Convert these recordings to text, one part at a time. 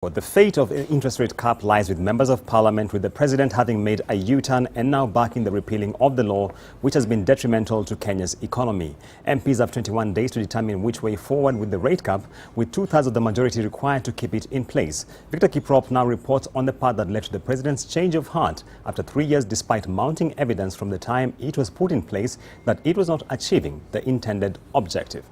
But the fate of an interest rate cap lies with members of parliament, with the president having made a U-turn and now backing the repealing of the law, which has been detrimental to Kenya's economy. MPs have 21 days to determine which way forward with the rate cap, with 2/3 of the majority required to keep it in place. Victor Kiprop now reports on the part that led to the president's change of heart after 3 years, despite mounting evidence from the time it was put in place that it was not achieving the intended objective.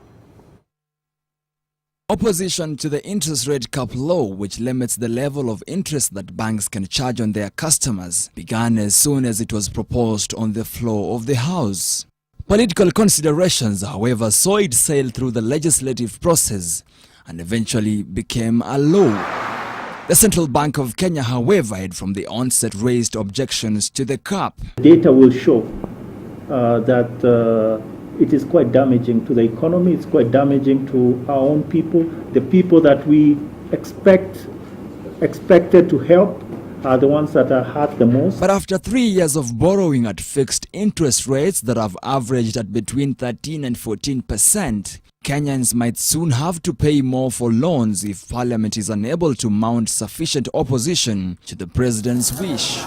Opposition to the interest rate cap law, which limits the level of interest that banks can charge on their customers, began as soon as it was proposed on the floor of the House. Political considerations, however, saw it sail through the legislative process and eventually became a law. The Central Bank of Kenya, however, had from the onset raised objections to the cap. Data will show that it is quite damaging to the economy. It's quite damaging to our own people. The people that we expected to help are the ones that are hurt the most. But after 3 years of borrowing at fixed interest rates that have averaged at between 13 and 14%, Kenyans might soon have to pay more for loans if Parliament is unable to mount sufficient opposition to the president's wish.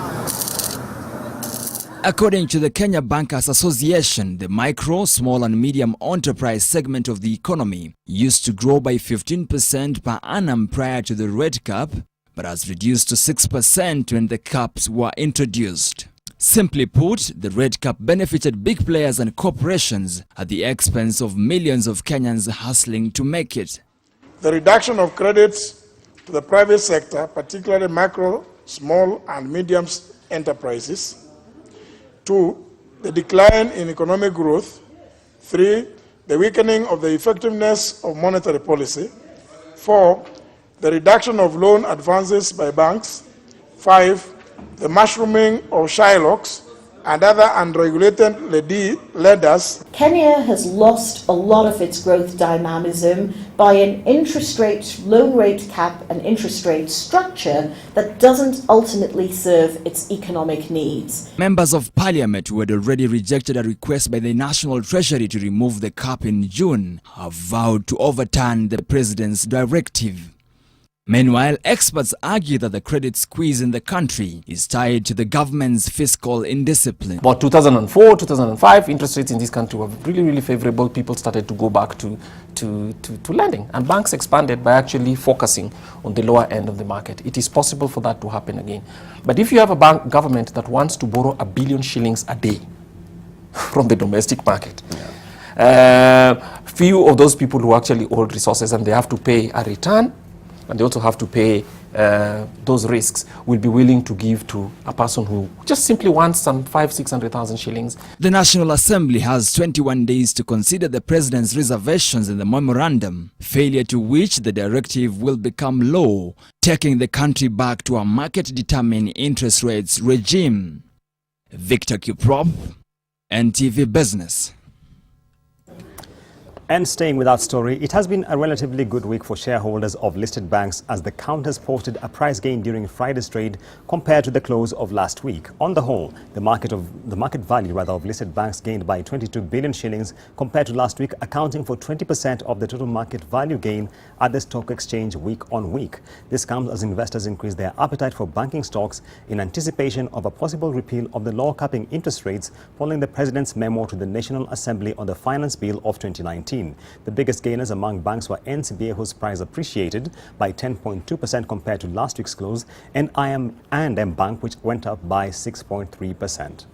According to the Kenya Bankers Association, the micro, small and medium enterprise segment of the economy used to grow by 15% per annum prior to the rate cap, but has reduced to 6% when the caps were introduced. Simply put, the rate cap benefited big players and corporations at the expense of millions of Kenyans hustling to make it. The reduction of credits to the private sector, particularly micro, small and medium enterprises. 2, the decline in economic growth. 3, the weakening of the effectiveness of monetary policy. 4, the reduction of loan advances by banks. 5, the mushrooming of Shylocks and other unregulated lenders. Kenya has lost a lot of its growth dynamism by an interest rate, loan rate cap and interest rate structure that doesn't ultimately serve its economic needs. Members of Parliament, who had already rejected a request by the National Treasury to remove the cap in June, have vowed to overturn the president's directive. Meanwhile, experts argue that the credit squeeze in the country is tied to the government's fiscal indiscipline. About 2004, 2005, interest rates in this country were really favorable. People started to go back to lending, and banks expanded by actually focusing on the lower end of the market. It is possible for that to happen again. But if you have a government that wants to borrow 1 billion shillings a day from the domestic market, few of those people who actually hold resources and they have to pay a return, and they also have to pay those risks, will be willing to give to a person who just simply wants some 500,000-600,000 shillings. The National Assembly has 21 days to consider the president's reservations in the memorandum, failure to which the directive will become law, taking the country back to a market-determined interest rates regime. Victor Kiprop, NTV Business. And staying with our story, it has been a relatively good week for shareholders of listed banks, as the counters posted a price gain during Friday's trade compared to the close of last week. On the whole, the market value of listed banks gained by 22 billion shillings compared to last week, accounting for 20% of the total market value gain at the stock exchange week on week. This comes as investors increase their appetite for banking stocks in anticipation of a possible repeal of the law capping interest rates following the president's memo to the National Assembly on the Finance Bill of 2019. The biggest gainers among banks were NCBA, whose price appreciated by 10.2% compared to last week's close, and M Bank, which went up by 6.3%.